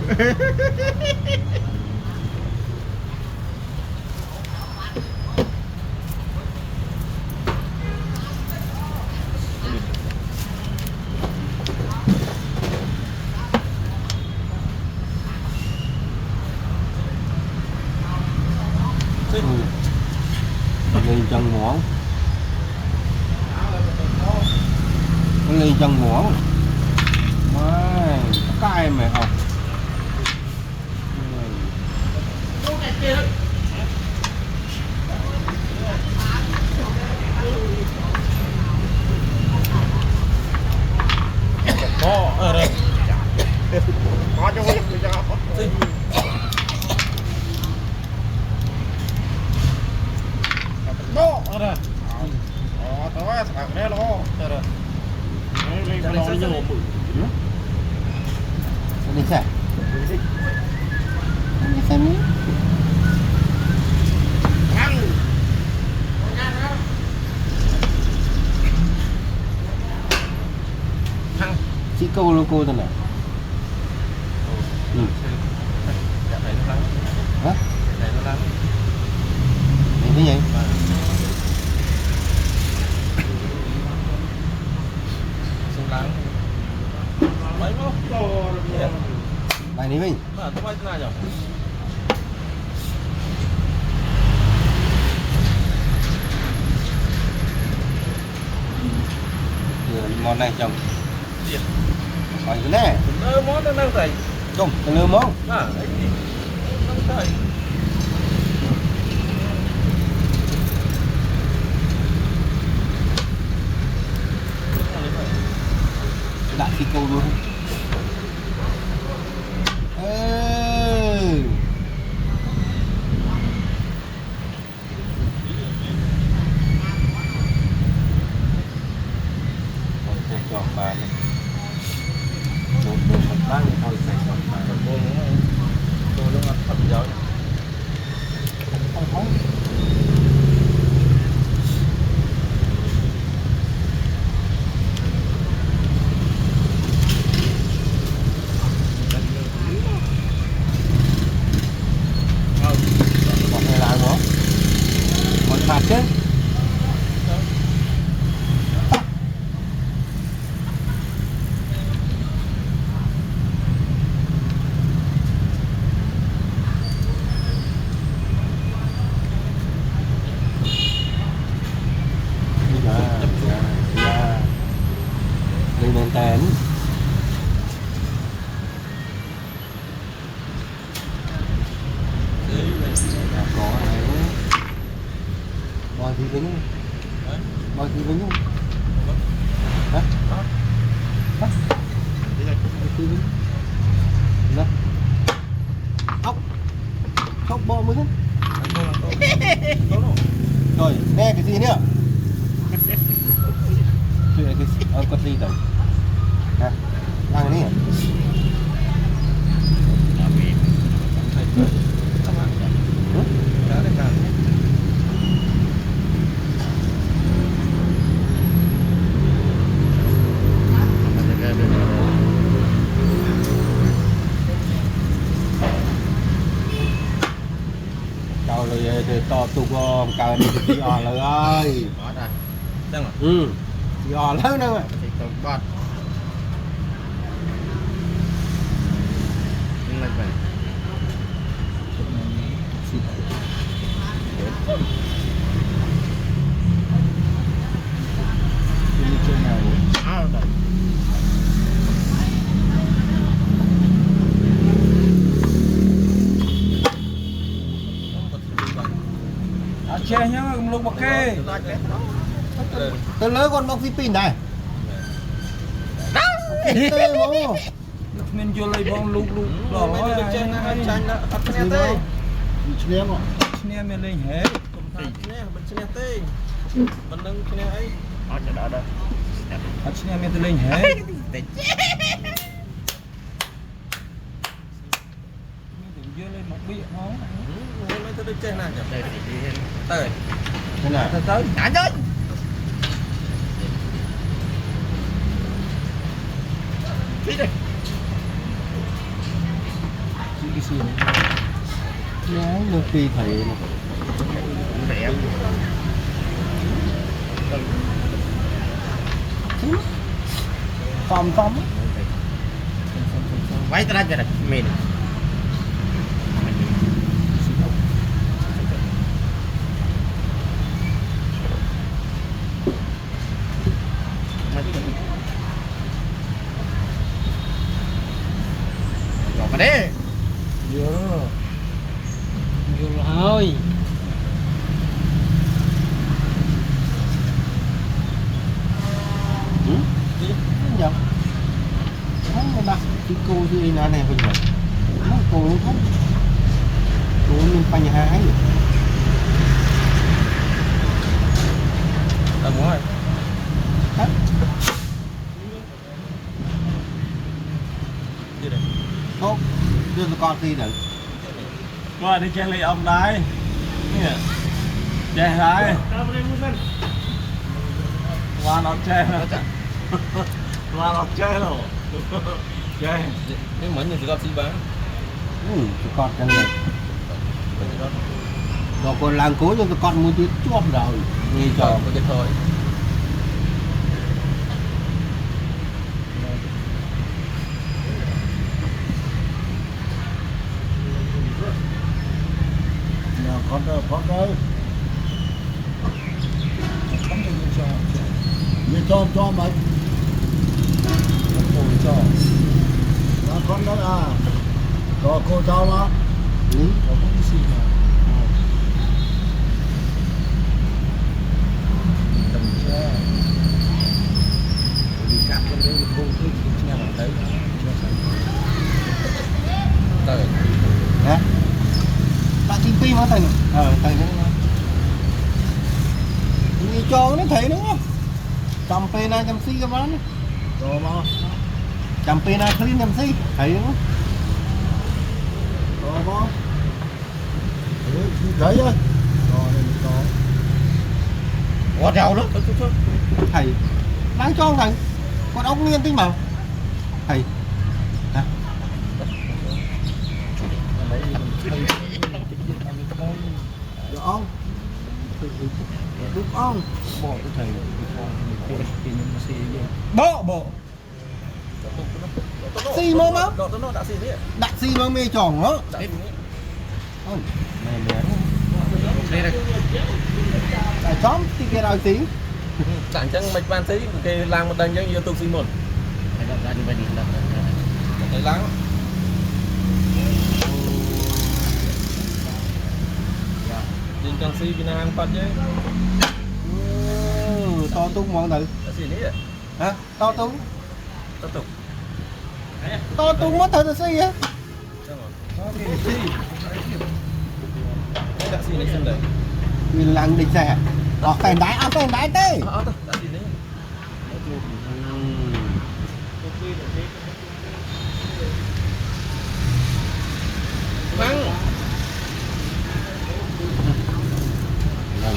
Ly chân muỗng, ly chân muỗng, cái mày học. Có ở đây. Có cho mình cho. Đó ở đây. Tao sạc đây lo. Ở đây. Đây cái nó như một bự. Đi xe. Đi xe mi. Chị câu loco thôi này. Dạ thấy nó lắm. Hả? Thấy nó lắm. Nhìn cái gì? Xuống lắng. Mấy mốc. Này đi mình. Mà tôi quay thế nào nhỉ? Món này chồng. Gì? Hỏi cái này. Món nó đang thầy. Chồng, cái lơ món. Đấy gì? Đang thầy. Đã thi câu luôn. Chọn bà này. Một đường một bát thì thôi phải chọn bà. Còn buông đúng không? Tôi lúc ăn thầm giáo. Không không. Còn này lại nữa. Còn phạt chứ. Đi bên tèn có này bò thì vĩnh bò thì vĩnh hả hả thì vĩnh nè ốc ốc bò mới hết rồi nè cái gì nữa chuyện cái con gì đấy nè ăn cái này càoเลยto tụ gom cào đi thì onเลยơi thì on lớn nữa thì tổng bát nhưng mà phải che nhá lúc bọc kê tôi lấy con bọc pin này mình vô lấy bông lúc đó mấy đứa chơi nó ăn chanh đó ăn chanh tê chén mà chén mình lên hết chanh chanh tê mình đang chanh ấy ở chỗ đó đó chén mình lên hết vô lên một bia không mấy đứa chơi nào nhỉ tới thế nào tới đánh ơi đi đây xì nói nước phi thầy Rẻ. tóm tóm Váy ta ra rồi mình. Ngọc vào đấy. vô vô thôi nhầm không mà đặt cái cô thì nó này bây giờ nó cô nó không cô mình phải nhà hai tao muốn rồi hết đi đây tốt đưa cho con đi được qua đi chơi lấy ông đây chơi đây qua nó chơi nó qua nó chơi rồi chơi cái mảnh này thì con xin bán cho con chân này rồi còn làng cố cho tụi con mua chứ chốt rồi nghe cho có cái thôi con ơi không cho mày cho nó con đó à có cô cháu mà có cũng xin mà tầm cha đi cắt cái đấy vô cái nhà mà thấy tới hả bạn tin phim hả thầy thầy nó cho nó thấy đúng không trăm p na trăm xí cái bán rồi mà trăm p na clean trăm xí thấy đúng không rồi mà thấy á rồi Quá trâu đó. thầy đáng cho thầy con ốc nguyên tính mà thầy hả được không được không bỏ cái thầy thì mình xì bộ xì mơ máu đó nó đã xì đấy đặt xì mơ mê tròn đó Đấy. mẹ mẹ Đây này. tại chóm thì kia đòi tí chẳng chẳng mạch ban tí cái lang một đằng chẳng như tôi xin một Đây là ra đi bên này. cái láng trên trang si Việt Nam phát chứ to tung mọi người đã xì đấy hả to tung tiếp tục to tung mất thật là xì á đã xì này xem đấy mình lặng định xe phèn đáy tê đã xì đấy vâng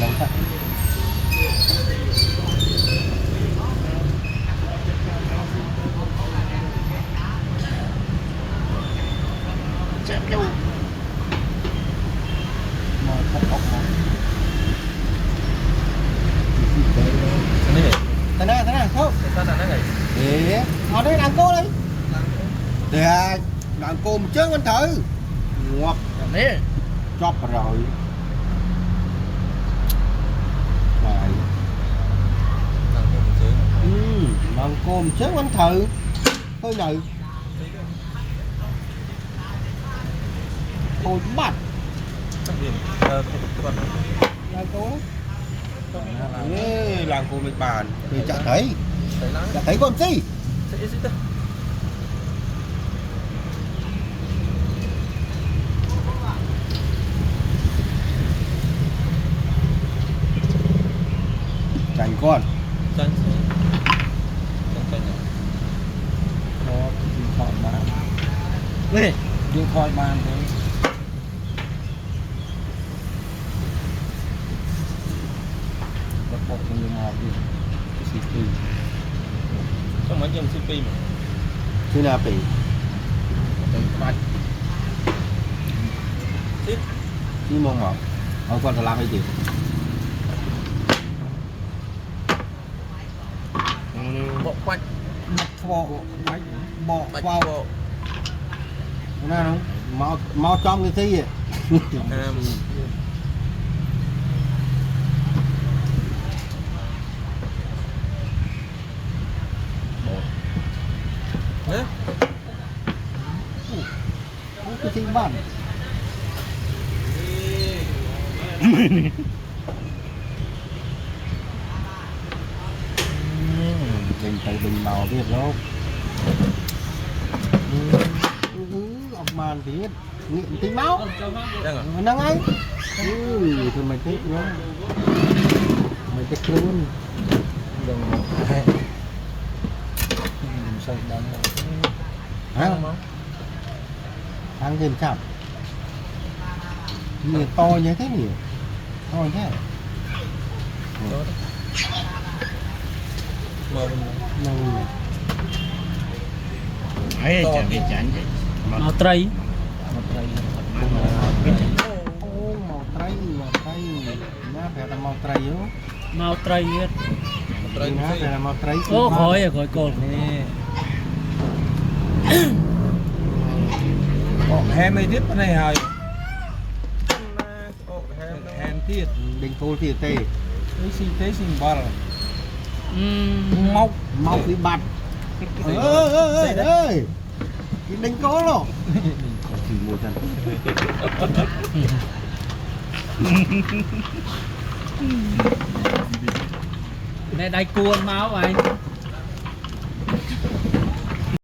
lần ta Chém nhau. mà thật ốc mà cái này thế này không ta là cái này để ở đây đàn cô đi để đàn cô một chân anh thử ngọt Đấy. chóp rồi này đàn cô một chân anh thử thôi nhử thôi bắt đàn cô làng cô mình bàn thì chả thấy con gì chành con chanh nó điện thoại bán Đây. điện thoại bán thế bột trong đường màu đi CP có mấy dòng CP mà thế nào bị Đây, các bạn. Chi mong mà con thằng làm cái gì bộ quanh bỏ bỏ bạch vào bộ nào không mau trong cái gì cái gì bạn bình từ bình màu biết đâu ông màn thì nghiện tính máu năng ấy thì mày thích nó mày thích luôn đừng sao đắng hả ăn thêm chậm nhiều to như thế nhỉ to như thế ấy chẳng biết chẳng vậy màu tây màu tây nhá phải là màu tây yếu màu tây nhá phải là màu tây ô khói à khói cồn nè hem này tiếp này hời hem tiếp đình phố thì tê tế xin bờ màu mau bị bật ơi cái đình có rồi chỉ một lần này đây cuốn máu anh